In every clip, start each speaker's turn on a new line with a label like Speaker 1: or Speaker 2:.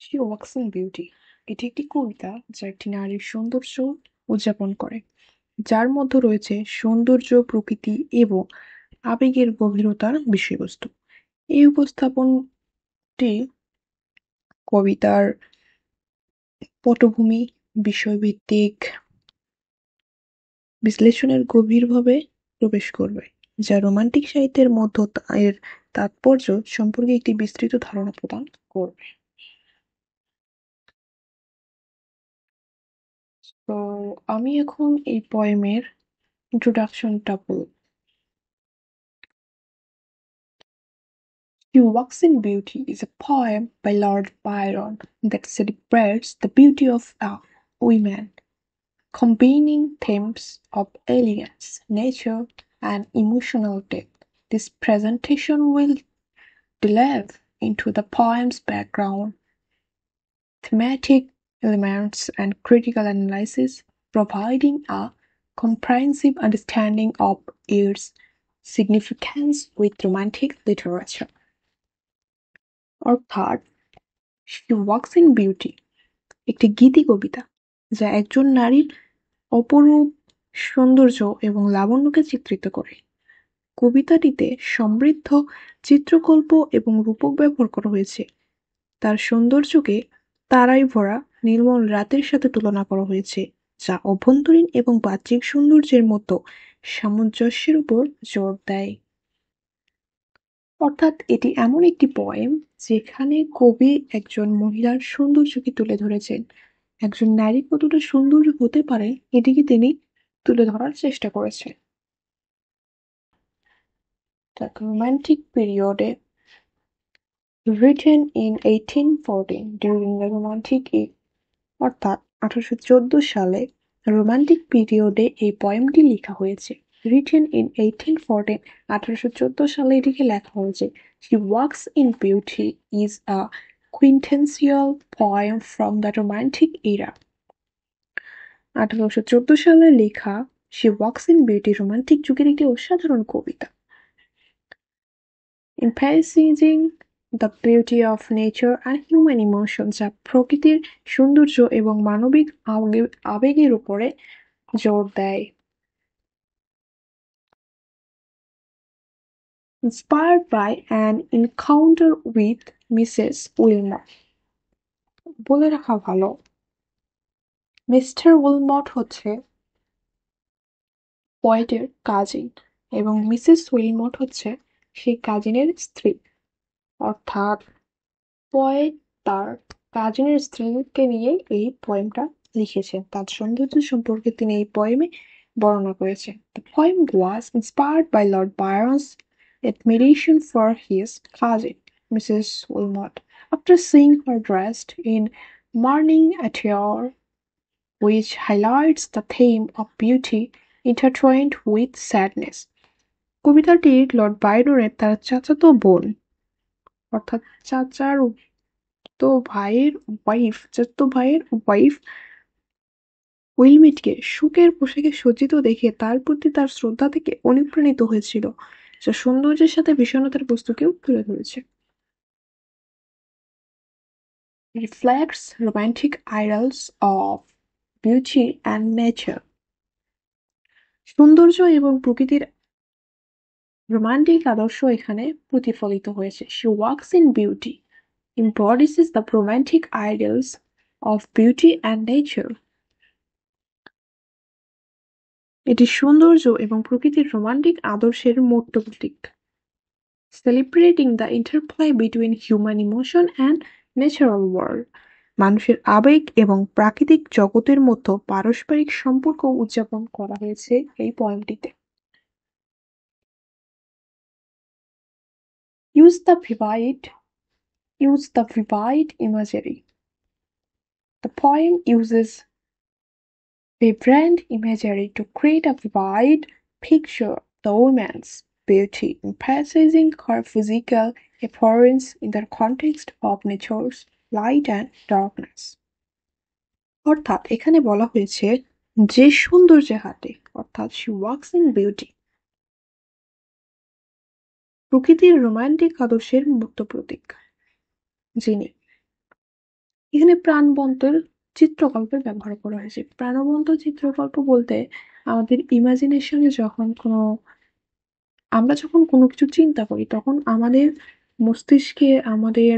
Speaker 1: She walks in beauty এটি একটি কবিতা যা একটি নারীর সৌন্দর্য উদযাপন করে, যার মধ্যে রয়েছে সৌন্দর্য, প্রকৃতি এবং আবেগের গভীরতার বিষয়বস্তু। এই উপস্থাপনটি কবিতার পটভূমি, বিষয়ভিত্তিক বিশ্লেষণের গভীরভাবে প্রবেশ করবে, যা রোমান্টিক সাহিত্যের মধ্যে এর তাৎপর্য সম্পর্কে একটি বিস্তৃত ধারণা প্রদান করবে। তো আমি এখন এই পয়েমের ইন্ট্রোডাকশনটা বলব। She Walks in Beauty is a poem by Lord Byron that celebrates the beauty of a woman, combining themes of elegance, nature, and emotional depth. This presentation will delve into the poem's background, thematic elements, and critical analysis, providing a comprehensive understanding of its significance with romantic literature. অর্থাৎ She Walks in Beauty একটি গীতি কবিতা যা একজন নারীর অপরূপ সৌন্দর্য এবং লাবণ্যকে চিত্রিত করে। কবিতাটিতে সমৃদ্ধ চিত্রকল্প এবং রূপক ব্যবহার করা হয়েছে। তার সৌন্দর্যকে তারায় ভরা নির্মল রাতের সাথে তুলনা করা হয়েছে, যা অভ্যন্তরীণ এবং বাহ্যিক সৌন্দর্যের মতো সামঞ্জস্যের উপর জোর দেয়। অর্থাৎ এটি এমন একটি পয়েম যেখানে কবি একজন মহিলার সৌন্দর্যকে তুলে ধরেছেন। একজন নারী কতটা সুন্দর হতে পারে এটিকে তিনি তুলে ধরার চেষ্টা করেছেন। The romantic period written in 1814 during the romantic age অর্থাৎ 1814 সালে রোমান্টিক পিরিয়ডে এই পয়েমটি লেখা হয়েছে। Written in 1814 1814 সালে এটিকে লেখা হয়েছে। She Walks in Beauty is a quintessential poem from the romantic era. 1814 সালে লেখা She Walks in Beauty romantic যুগের একটি অসাধারণ কবিতা, emphasizing the beauty of nature and human emotion, যা প্রকৃতির সৌন্দর্য এবং মানবিক আবেগের উপরে জোর দেয়। Inspired by an encounter with Mrs. Wilmot. বলে রাখা ভালো, মিস্টার উইলমট হচ্ছে পয়েটের কাজিন এবং মিসেস উইলমট হচ্ছে সেই কাজিনের স্ত্রী। অর্থাৎ পয়েট তার কাজিনের স্ত্রীকে নিয়ে এই পোয়েমটা লিখেছেন। তার সৌন্দর্য সম্পর্কে তিনি এই পোয়েমে বর্ণনা করেছেন। The poem was inspired by Lord Byron's admiration for his cousin, Mrs. Wilmot, after seeing her dressed in mourning attire, which highlights the theme of beauty intertwined with sadness. কবিতাটি লর্ড বায়রনের তার চাচাতো বোন অর্থাৎ চাচাতো ভাইয়ের ওয়াইফ উইলমিটকে শোকের পোশাকে সজ্জিত দেখে তার প্রতি তার শ্রদ্ধা থেকে অনুপ্রাণিত হয়েছিল, যা সৌন্দর্যের সাথে বিষণ্ণতার বস্তুকেও তুলে ধরেছে। Reflects romantic ideals of beauty and nature. সৌন্দর্য এবং প্রকৃতির রোমান্টিক আদর্শ এখানে প্রতিফলিত হয়েছে। She walks in beauty embodies the romantic ideals of beauty and nature. এটি সৌন্দর্য এবং প্রকৃতির রোমান্টিক আদর্শের মূর্ত প্রতীক। Celebrating the interplay between human emotion and natural world. মানুষের আবেগ এবং প্রাকৃতিক জগতের মধ্যে পারস্পরিক সম্পর্ক উদযাপন করা হয়েছে এই পয়েমটিতে। Use the vivid imagery. The poem uses vibrant imagery to create a vivid picture of the woman's beauty, emphasizing her physical appearance in the context of nature's light and darkness. অর্থাৎ এখানে বলা হয়েছে যে সৌন্দর্যে হাঁটে, অর্থাৎ she walks in beauty, প্রকৃতির romantic আদর্শের মূর্ত প্রতীক, যিনি এখানে প্রাণবন্তের চিত্রকল্পের ব্যবহার করা হয়েছে। প্রাণবন্ত চিত্রকল্প বলতে আমাদের ইমাজিনেশনে আমরা যখন কোনো কিছু চিন্তা করি তখন আমাদের মস্তিষ্কে আমাদের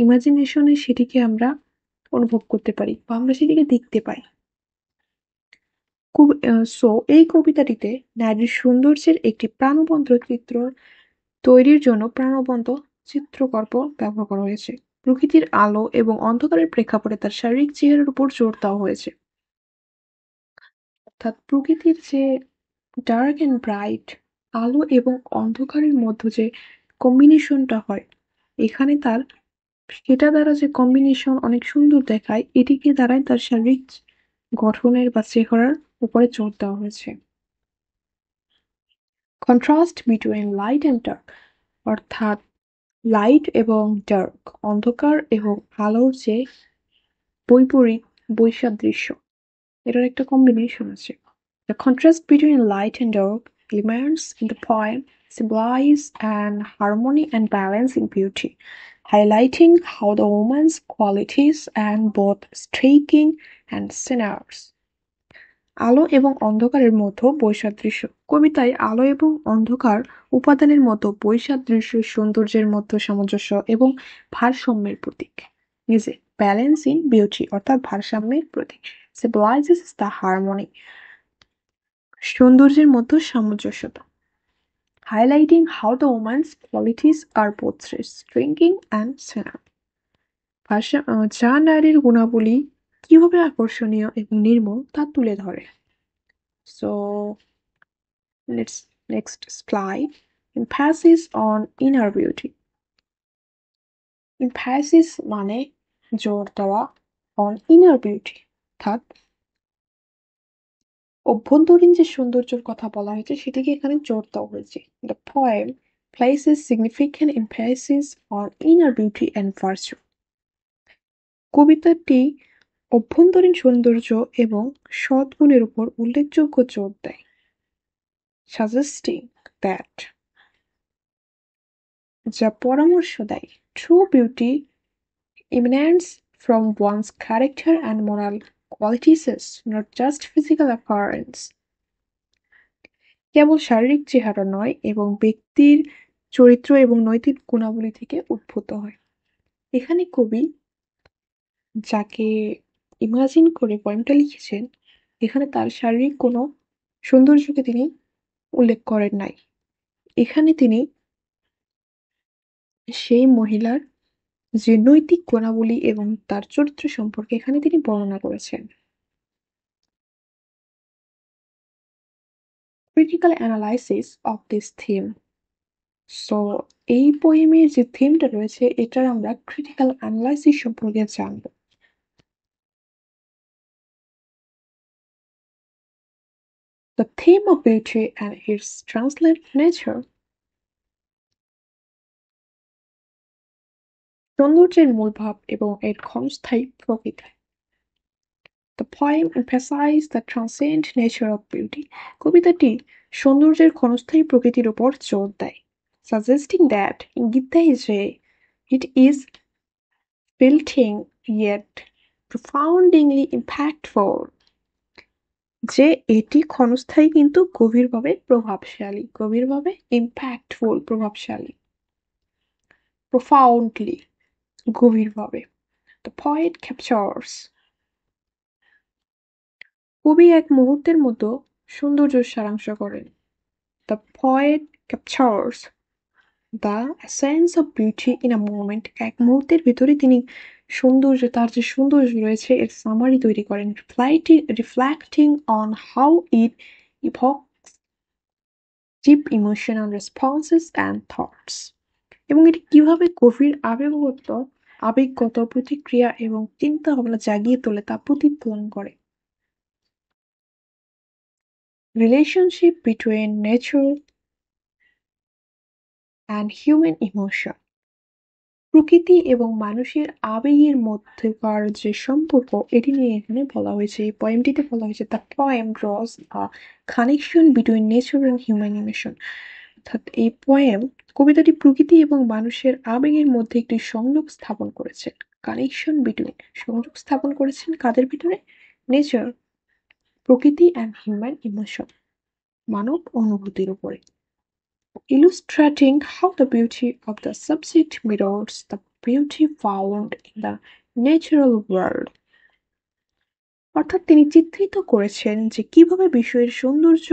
Speaker 1: ইমাজিনেশনে সেটিকে আমরা অনুভব করতে পারি বা আমরা সেটিকে দেখতে পাই। এই কবিতাটিতে নারীর সৌন্দর্যের একটি প্রাণবন্ত চিত্র তৈরির জন্য প্রাণবন্ত চিত্রকল্প ব্যবহার করা হয়েছে। প্রকৃতির আলো এবং অন্ধকারের প্রেক্ষাপটে তার শারীরিক চেহারার উপর জোর দেওয়া হয়েছে। অর্থাৎ প্রকৃতির যে ডার্ক অ্যান্ড ব্রাইট, আলো এবং অন্ধকারের মধ্যে যে কম্বিনেশনটা হয়, এখানে সেটা দ্বারা যে কম্বিনেশন অনেক সুন্দর দেখায়, এটিকে দ্বারাই তার শারীরিক গঠনের বা চেহারার উপরে জোর দেওয়া হয়েছে। Contrast between light and dark, অর্থাৎ লাইট এবং ডার্ক, অন্ধকার এবং আলোর যে বৈপরীত বৈসাদৃশ্য, এটার একটা কম্বিনেশন আছে। The contrast between light and dark elements in the poem symbolize an harmony and balance in beauty, highlighting how the woman's qualities and both striking and sinners. আলো এবং অন্ধকারের মধ্যে বৈসাদৃশ্য। কবিতায় আলো এবং অন্ধকার উপাদানের মতো বৈসাদৃশ্য সৌন্দর্যের মধ্যে সামঞ্জস্য এবং ভারসাম্যের প্রতীক। নিজে ব্যালেন্স ইন বিউটি, অর্থাৎ ভারসাম্যের প্রতীক। সিম্বলাইজেস দ্য হারমোনি, সৌন্দর্যের মধ্যে সামঞ্জস্যতা। Highlighting how the woman's qualities are both striking and sinner, যা নারীর গুণাবলী কিভাবে আকর্ষণীয় এবং নির্মল তা তুলে ধরে। So next slide. Emphasis on inner beauty. Emphasis মানে জোর দেওয়া on inner beauty, অর্থাৎ অভ্যন্তরীণ যে সৌন্দর্যের কথা বলা হয়েছে সেটিকে এখানে জোর দেওয়া হয়েছে। The poem places significant emphasis on inner beauty and virtue. কবিতাটি অভ্যন্তরীণ সৌন্দর্য এবং সদ্গুণের উপর উল্লেখযোগ্য জোর দেয়, suggesting that, যা পরামর্শ দেয়, true beauty emanates from one's character and moral qualities, not just physical appearance. কেবল শারীরিক চেহারা নয় এবং ব্যক্তির চরিত্র এবং নৈতিক গুণাবলী থেকে উদ্ভূত হয়। এখানে কবি যাকে ইমাজিন করে পয়েমটা লিখেছেন, এখানে তার শারীরিক কোনো সৌন্দর্যকে তিনি উল্লেখ করেন নাই। এখানে তিনি সেই মহিলার যে নৈতিক গুণাবলী এবং তার চরিত্র সম্পর্কে এখানে তিনি বর্ণনা করেছেন। Critical analysis of this theme. So এই পোয়েমের যে থিমটা রয়েছে এটার আমরা ক্রিটিক্যাল অ্যানালাইসিস সম্পর্কে জানব। The theme of beauty and its translate nature. সৌন্দর্যের মূল ভাব এবং এর ক্ষণস্থায়ী প্রকৃতি। The poem emphasizes the transient nature of beauty. কবিতাটি সৌন্দর্যের ক্ষণস্থায়ী প্রকৃতির উপর জোর দেয়, suggesting that, ইঙ্গিত দেয় যে, it is fleeting yet profoundly impactful, যে এটি ক্ষণস্থায়ী কিন্তু গভীরভাবে প্রভাবশালী, গভীরভাবে impactful প্রভাবশালী, profoundly গভীরভাবে। The poet captures, কবি এক মুহূর্তের মতো সৌন্দর্য সারাংশ করেন। The poet captures the essence of beauty in a moment. এক মুহূর্তের ভিতরে তিনি তার যে সৌন্দর্য রয়েছে এর সামারি তৈরি করেন, reflecting on how it evokes deep emotional responses and thoughts. এবং এটি কিভাবে গভীর আবেগগত প্রতিক্রিয়া এবং চিন্তা ভাবনা জাগিয়ে তোলে তা প্রতিফলন করে। Relationship between nature and human emotion. প্রকৃতি এবং মানুষের আবেগের মধ্যকার যে সম্পর্ক এটি নিয়ে এখানে বলা হয়েছে। এই পয়েমটিতে বলা হয়েছে the poem draws a connection between nature and human emotion, অর্থাৎ এই কবিতাটি প্রকৃতি এবং মানুষের আবেগের মধ্যে একটি সংযোগ স্থাপন করেছে। কানেকশন বিটুইন, সংযোগ স্থাপন করেছেন কাদের ভিতরে? নেচার, প্রকৃতি অ্যান্ড হিউম্যান ইমোশন, মানব অনুভূতির উপরে। Illustrating how the beauty of the subject mirrors the beauty found in the natural world. অর্থাৎ তিনি চিত্রিত করেছেন যে কিভাবে বিষয়ের সৌন্দর্য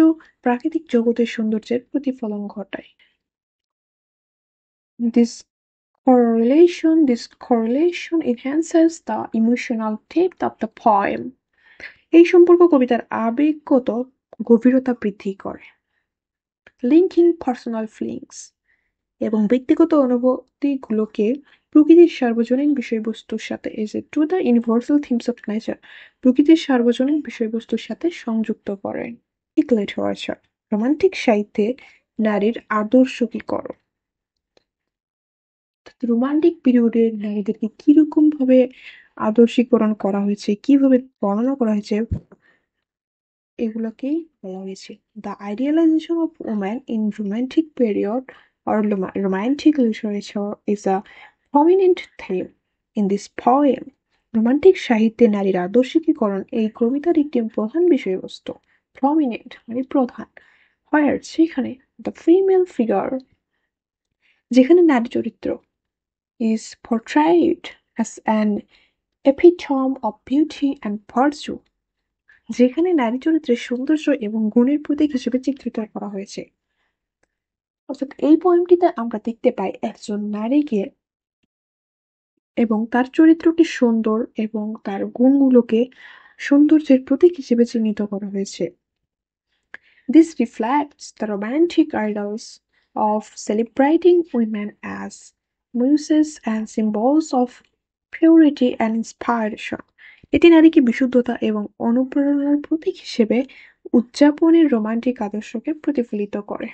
Speaker 1: প্রাকৃতিক জগতের সৌন্দর্যের প্রতিফলন ঘটায়। This correlation enhances the emotional depth of the poem. এই সম্পর্ক কবিতার আবেগগত গভীরতা বৃদ্ধি করে। Linking personal feelings এবং ব্যক্তিগত অনুভূতিগুলোকে প্রকৃতির সার্বজনীন বিষয়বস্তুর সাথে to the universal themes of nature, প্রকৃতির সার্বজনীন বিষয়বস্তুর সাথে সংযুক্ত করেন। লিটারেচার, রোমান্টিক সাহিত্যে নারীর আদর্শিকীকরণ। রোমান্টিক পিরিয়ডের নারীদেরকে কিরকম ভাবে আদর্শীকরণ করা হয়েছে, কিভাবে বর্ণনা করা হয়েছে, এগুলোকেই বলা হয়েছে। The idealisation of woman in romantic period or romantic literature is a prominent theme in this poem. Romantic সাহিত্যে নারীর আদর্শিকীকরণ এই কবিতার একটি প্রধান বিষয়বস্তু। প্রমিনেন্ট মানে প্রধান, where সেখানে the female figure যেখানে নারী চরিত্র is portrayed as an epitome of beauty and virtue, যেখানে নারী চরিত্রের সৌন্দর্য এবং গুণের প্রতীক হিসেবে চিত্রিত করা হয়েছে। অর্থাৎ এই পোয়েমটিতে আমরা দেখতে পাই একজন নারীকে এবং তার চরিত্রকে সুন্দর এবং তার গুণগুলোকে সৌন্দর্যের প্রতীক হিসেবে চিহ্নিত করা হয়েছে। This reflects the romantic ideals of celebrating women as muses and symbols of purity and inspiration. এটি নারীকে বিশুদ্ধতা এবং অনুপ্রেরণার প্রতীক হিসেবে উদযাপনের রোমান্টিক আদর্শকে প্রতিফলিত করে।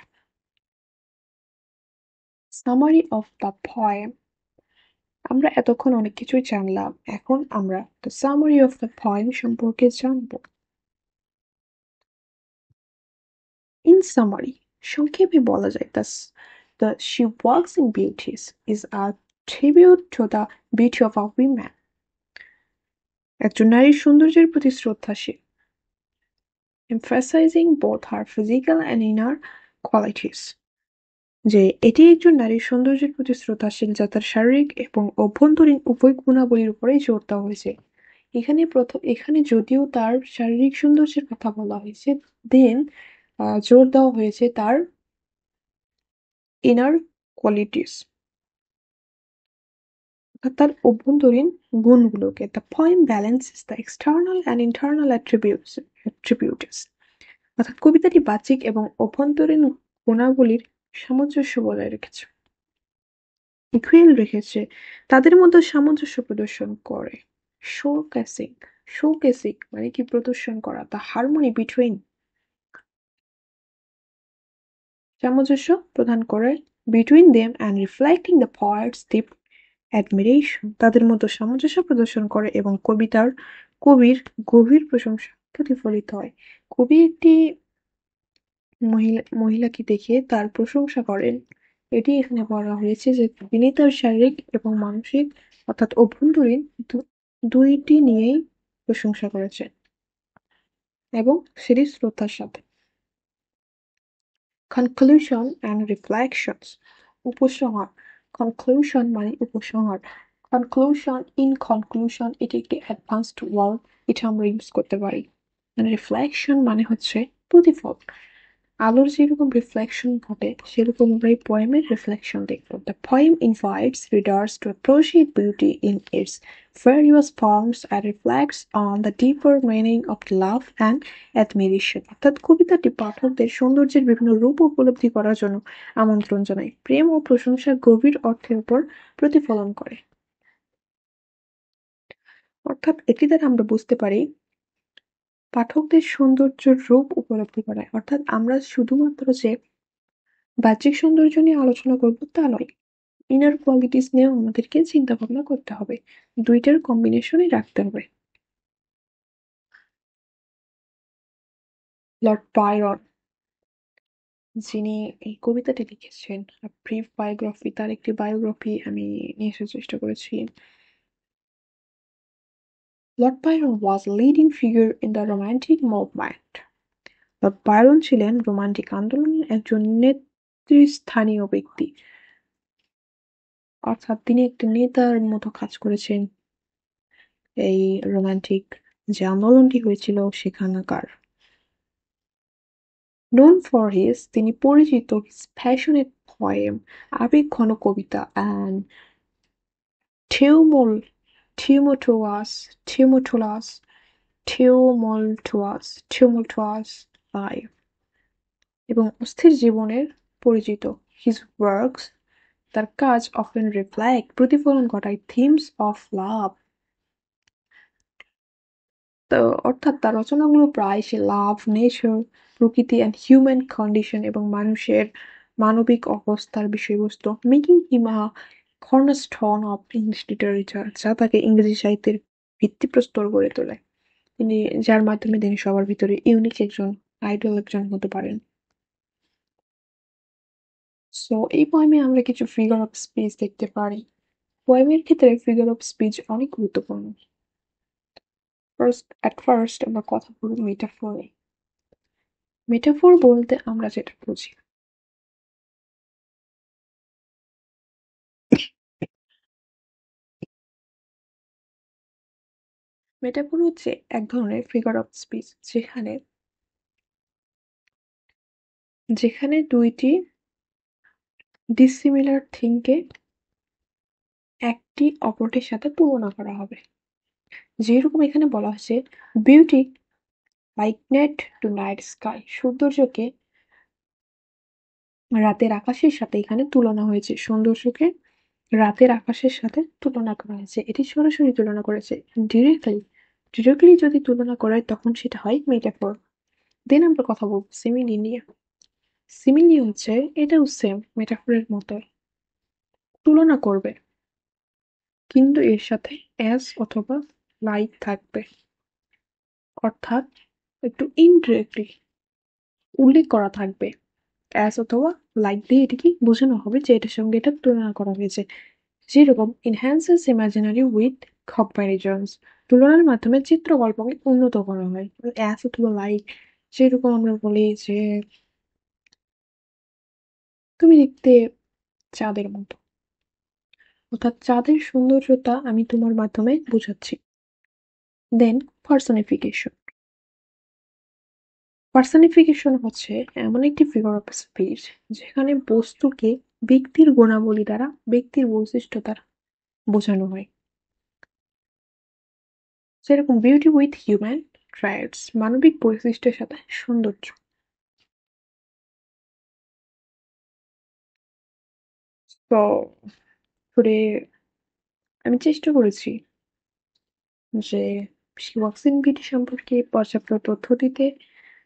Speaker 1: Summary of the poem. আমরা এতক্ষণ অনেক কিছুই জানলাম, এখন আমরা the summary of the poem সম্পর্কে জানব। In summary, সংক্ষেপে বলা যায় the She Walks in Beauties is a tribute to the beauty of a woman. একজন নারীর সৌন্দর্যের প্রতি শ্রদ্ধাশীল, emphasizing both her physical and inner qualities. যে এটি একজন নারীর সৌন্দর্যের প্রতি শ্রদ্ধাশীল যা তার শারীরিক এবং অভ্যন্তরীণ উভয় গুণাবলীর উপরেই জোর দেওয়া হয়েছে। এখানে যদিও তার শারীরিক সৌন্দর্যের কথা বলা হয়েছে, দেন জোর দেওয়া হয়েছে তার ইনার কোয়ালিটিস, তার অভ্যন্তরীণ গুণগুলোকে। The poem balances the external and internal attributes, অর্থাৎ কবিতাটি বাহ্যিক এবং অভ্যন্তরীণ গুণাবলীর সামঞ্জস্য বজায় রেখেছে, ইকুয়েল রেখেছে, তাদের মধ্যে সামঞ্জস্য প্রদর্শন করে। শোকেসিং মানে কি? প্রদর্শন করা। দ্য হারমোনি বিটুইন, সামঞ্জস্য প্রদান করে, between them and reflecting the poet's deep admiration, তাদের মধ্যে সামঞ্জস্য প্রদর্শন করে এবং কবির গভীর প্রশংসা প্রতিফলিত হয়। কবি একটি মহিলাকে দেখে তার প্রশংসা করেন। এটি এখানে বলা হয়েছে যে তিনি তার শারীরিক এবং মানসিক অর্থাৎ অভ্যন্তরীণ দুইটি নিয়েই প্রশংসা করেছেন এবং সেটি শ্রদ্ধার সাথে। Conclusion and reflections. উপসংহার। Conclusion মানে উপসংহার। in conclusion এটি একটি অ্যাডভান্সড ওয়ার্ড, এটা আমরা ইউজ করতে পারি। রিফ্লেকশন মানে হচ্ছে প্রতিফলন। আলোর যেরকম রিফ্লেকশন ঘটে সেরকম আমরা এই পোয়েমের রিফ্লেকশন দেখব। The poem invites readers to appreciate beauty in its various forms and reflects on the deeper meaning of love and admiration. অর্থাৎ কবিতাটি পাঠকদের সৌন্দর্যের বিভিন্ন রূপ উপলব্ধি করার জন্য আমন্ত্রণ জানায়, প্রেম ও প্রশংসার গভীর অর্থের উপর প্রতিফলন করে। অর্থাৎ এটি দ্বারা আমরা বুঝতে পারি পাঠকদের সৌন্দর্যের রূপ উপলব্ধি করায়। অর্থাৎ আমরা শুধুমাত্র যে বাহ্যিক সৌন্দর্য নিয়ে আলোচনা করব তা নয়, ইনার কোয়ালিটিস নিয়েও আমাদেরকে চিন্তা ভাবনা করতে হবে, দুইটার কম্বিনেশনই রাখতে হবে। লর্ড বায়রন, যিনি এই কবিতাটি লিখেছেন, ব্রিফ বায়োগ্রাফি, তার একটি বায়োগ্রাফি আমি নিয়ে আসার চেষ্টা করেছি। Lord Byron was a leading figure in the Romantic movement. Lord Byron ছিলেন রোমান্টিক আন্দোলনের একজন নেতৃস্থানীয় ব্যক্তি, অর্থাৎ তিনি একটি নেতার মতো কাজ করেছেন এই রোমান্টিক যে আন্দোলনটি হয়েছিল সেখানকার। Known for his তিনি পরিচিত his passionate poem আবেগঘন কবিতা and tumultuous tumultuous tumultuous life এবং অস্থির জীবনের পরিচিত। His works তার কাজ often reflect প্রতিফলন ঘটায় themes of love, তো অর্থাৎ তার রচনাগুলো প্রায়শই লাভ, নেচার, প্রকৃতি and human condition এবং মানুষের মানবিক অবস্থার বিষয়বস্তু, making him a cornerstone of English literature, যা তাকে ইংরেজি সাহিত্যের ভিত্তিপ্রস্তর গড়ে তোলে। তিনি যার মাধ্যমে তিনি সবার ভিতরে ইউনিক একজন আইডল একজন হতে পারেন। সো এই পোয়েমে আমরা কিছু ফিগার অফ স্পিচ দেখতে পারি। পোয়েমের ক্ষেত্রে ফিগার অফ স্পিচ অনেক গুরুত্বপূর্ণ। ফার্স্ট আমরা কথা বলব মেটাফর নিয়ে। মেটাফর বলতে আমরা যেটা বুঝি, মেটাফর হচ্ছে এক ধরনের ফিগার অফ স্পিচ যেখানে দুইটি ডিসিমিলার থিংকে একটি অপরটির সাথে তুলনা করা হবে। যেরকম এখানে বলা হয়েছে বিউটি লাইকনেড টু নাইট স্কাই, সৌন্দর্যকে রাতের আকাশের সাথে এখানে তুলনা হয়েছে, সৌন্দর্যকে রাতের আকাশের সাথে তুলনা করা হয়েছে। এটি সরাসরি তুলনা করেছে। ডিরেক্টলি যদি তুলনা করে তখন সেটা হয় মেটাফর। দেন আমরা কথা বলবো সিমিলি নিয়ে। সিমিলি হচ্ছে এটাও সেম মেটাফরের মতো, তুলনা করবে কিন্তু এর সাথে অ্যাজ অথবা লাইক থাকবে, অর্থাৎ একটু ইনডিরেক্টলি উল্লেখ করা থাকবে। অ্যাজ অথবা লাইক দিয়ে এটিকে বোঝানো হবে যে এটার সঙ্গে এটা তুলনা করা হয়েছে। যেরকম enhances imaginary with comparisons, তুলনার মাধ্যমে চিত্রকল্পকে উন্নত করা হয়। অ্যাজ অথবা লাইক, যেরকম আমরা বলি যে তুমি দেখতে চাঁদের মতো, অর্থাৎ চাঁদের সৌন্দর্যতা আমি তোমার মাধ্যমে বোঝাচ্ছি। দেন পার্সনিফিকেশন। পার্সনিফিকেশন হচ্ছে এমন একটি ফিগার অফ স্পিচ যেখানে বস্তুকে ব্যক্তির গুণাবলী দ্বারা, ব্যক্তির বৈশিষ্ট্য দ্বারা বোঝানো হয়। যেরকম বিউটি উইথ হিউম্যান ট্রাইটস, মানবিক বৈশিষ্ট্যের সাথে সৌন্দর্য। তো করে আমি চেষ্টা করেছি যে শিওয়াক্সিন বিটি সম্পর্কে পর্যাপ্ত তথ্য দিতে